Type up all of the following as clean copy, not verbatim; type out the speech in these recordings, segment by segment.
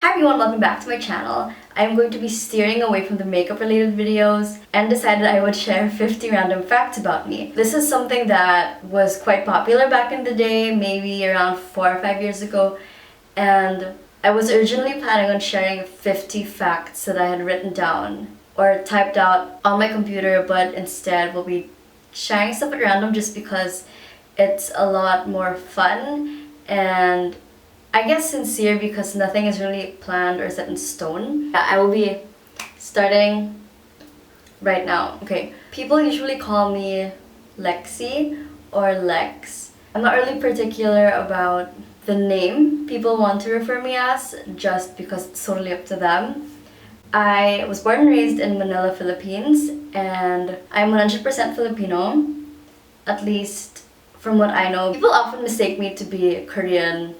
Hi everyone, welcome back to my channel. I'm going to be steering away from the makeup related videos and decided I would share 50 random facts about me. This is something that was quite popular back in the day, maybe around 4 or 5 years ago, and I was originally planning on sharing 50 facts that I had written down or typed out on my computer, but instead we'll be sharing stuff at random just because it's a lot more fun and I guess sincere because nothing is really planned or set in stone. I will be starting right now. Okay, people usually call me Lexi or Lex. I'm not really particular about the name people want to refer me as just because it's totally up to them. I was born and raised in Manila, Philippines, and I'm 100% Filipino, at least from what I know. People often mistake me to be Korean,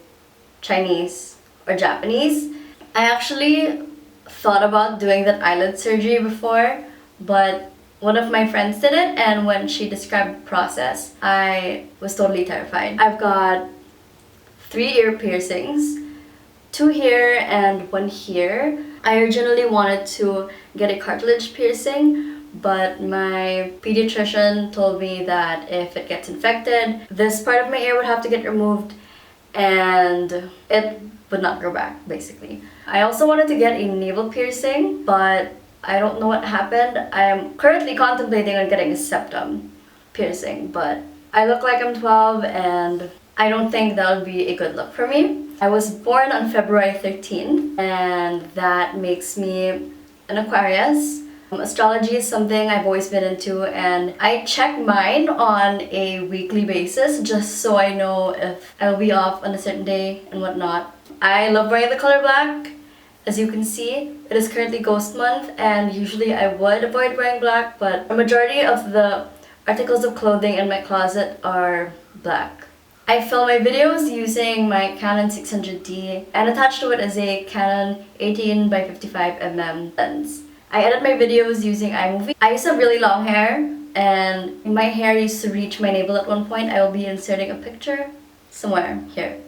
Chinese, or Japanese. I actually thought about doing that eyelid surgery before, but one of my friends did it, and when she described the process, I was totally terrified. I've got 3 ear piercings, 2 here and 1 here. I originally wanted to get a cartilage piercing, but my pediatrician told me that if it gets infected, this part of my ear would have to get removed and it would not grow back, basically. I also wanted to get a navel piercing, but I don't know what happened. I am currently contemplating on getting a septum piercing, but I look like I'm 12 and I don't think that would be a good look for me. I was born on February 13th, and that makes me an Aquarius. Astrology is something I've always been into, and I check mine on a weekly basis just so I know if I'll be off on a certain day and whatnot. I love wearing the color black. As you can see, it is currently Ghost Month, and usually I would avoid wearing black, but a majority of the articles of clothing in my closet are black. I film my videos using my Canon 600D, and attached to it is a Canon 18 by 55mm lens. I edit my videos using iMovie. I used to have really long hair, and my hair used to reach my navel at one point. I will be inserting a picture somewhere here.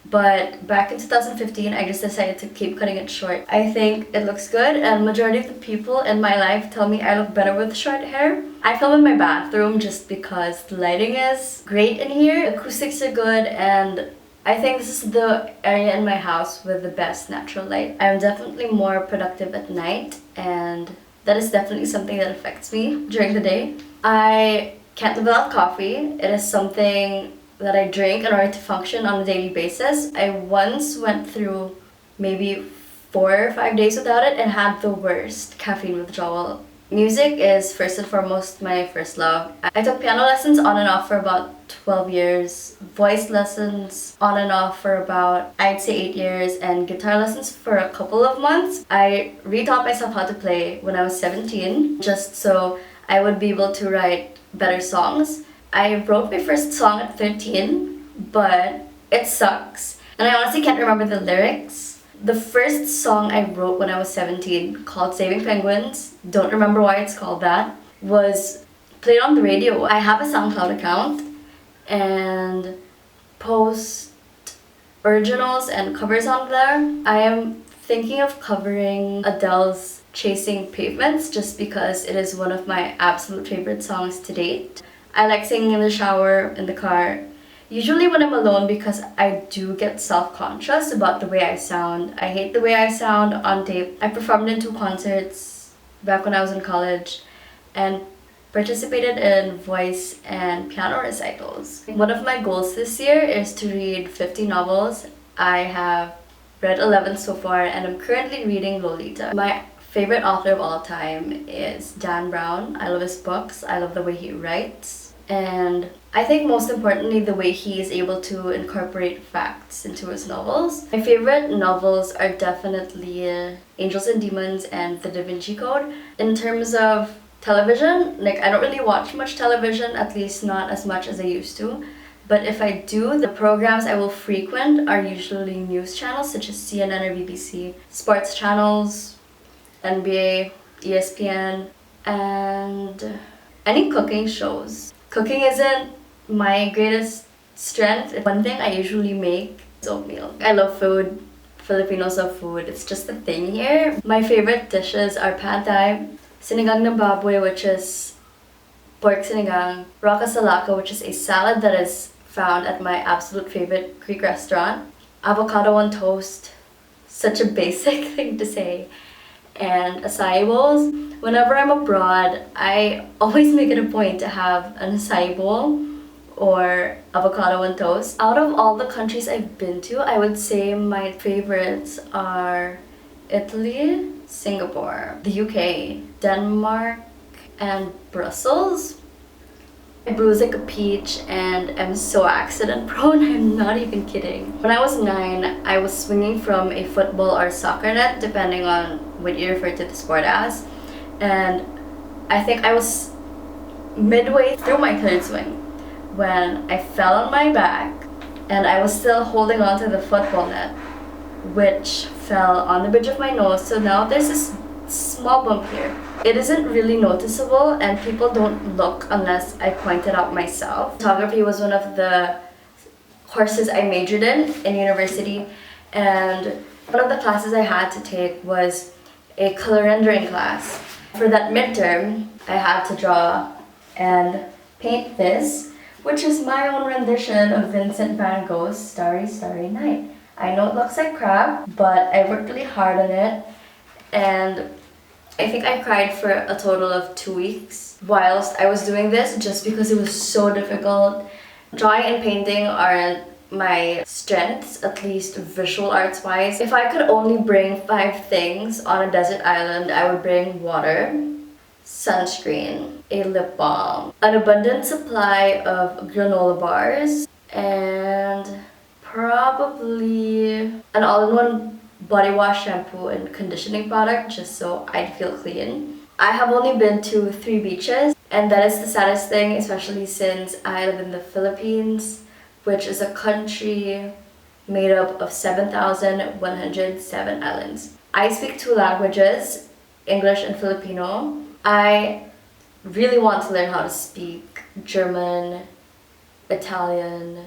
But back in 2015, I just decided to keep cutting it short. I think it looks good, and majority of the people in my life tell me I look better with short hair. I film in my bathroom just because the lighting is great in here, the acoustics are good, and I think this is the area in my house with the best natural light. I'm definitely more productive at night, and that is definitely something that affects me during the day. I can't live without coffee. It is something that I drink in order to function on a daily basis. I once went through maybe 4 or 5 days without it and had the worst caffeine withdrawal. Music is first and foremost my first love. I took piano lessons on and off for about 12 years, voice lessons on and off for about, I'd say 8 years, and guitar lessons for a couple of months. I retaught myself how to play when I was 17, just so I would be able to write better songs. I wrote my first song at 13, but it sucks, and I honestly can't remember the lyrics. The first song I wrote when I was 17, called Saving Penguins, don't remember why it's called that, was played on the radio. I have a SoundCloud account and post originals and covers on there. I am thinking of covering Adele's Chasing Pavements just because it is one of my absolute favorite songs to date. I like singing in the shower, in the car, usually when I'm alone because I do get self-conscious about the way I sound. I hate the way I sound on tape. I performed in 2 concerts back when I was in college and participated in voice and piano recitals. One of my goals this year is to read 50 novels. I have read 11 so far, and I'm currently reading Lolita. My favorite author of all time is Dan Brown. I love his books. I love the way he writes. And I think most importantly, the way he is able to incorporate facts into his novels. My favorite novels are definitely Angels and Demons and The Da Vinci Code. In terms of television, I don't really watch much television, at least not as much as I used to. But if I do, the programs I will frequent are usually news channels such as CNN or BBC, sports channels, NBA, ESPN, and any cooking shows. Cooking isn't my greatest strength. One thing I usually make is oatmeal. I love food. Filipinos love food. It's just a thing here. My favorite dishes are pad thai, sinigang na baboy, which is pork sinigang, raka salaka, which is a salad that is found at my absolute favorite Greek restaurant, avocado on toast, such a basic thing to say, and acai bowls. Whenever I'm abroad, I always make it a point to have an acai bowl or avocado on toast. Out of all the countries I've been to, I would say my favorites are Italy, Singapore, the UK, Denmark, and Brussels. I bruise like a peach and am so accident prone, I'm not even kidding. When I was 9, I was swinging from a football or soccer net, depending on what you refer to the sport as. And I think I was midway through my third swing when I fell on my back and I was still holding on to the football net, which fell on the bridge of my nose. So now there's this small bump here. It isn't really noticeable and people don't look unless I point it out myself. Photography was one of the courses I majored in university, and one of the classes I had to take was a color rendering class. For that midterm, I had to draw and paint this, which is my own rendition of Vincent van Gogh's Starry, Starry Night. I know it looks like crap, but I worked really hard on it, and I think I cried for a total of 2 weeks whilst I was doing this, just because it was so difficult. Drawing and painting aren't my strengths, at least visual arts wise. If I could only bring 5 things on a desert island, I would bring water, sunscreen, a lip balm, an abundant supply of granola bars, and probably an all-in-one body wash, shampoo, and conditioning product, just so I'd feel clean. I have only been to 3 beaches, and that is the saddest thing, especially since I live in the Philippines, which is a country made up of 7,107 islands. I speak 2 languages, English and Filipino. I really want to learn how to speak German, Italian,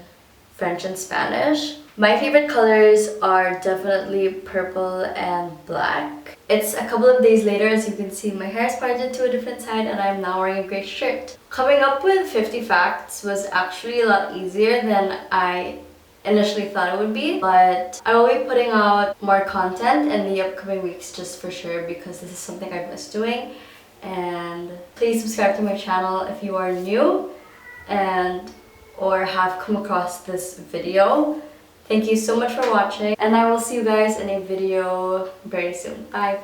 French, and Spanish. My favorite colors are definitely purple and black. It's a couple of days later, as you can see, my hair is parted to a different side and I'm now wearing a gray shirt. Coming up with 50 facts was actually a lot easier than I initially thought it would be, but I will be putting out more content in the upcoming weeks just for sure, because this is something I've missed doing. And please subscribe to my channel if you are new or have come across this video. Thank you so much for watching, and I will see you guys in a video very soon. Bye!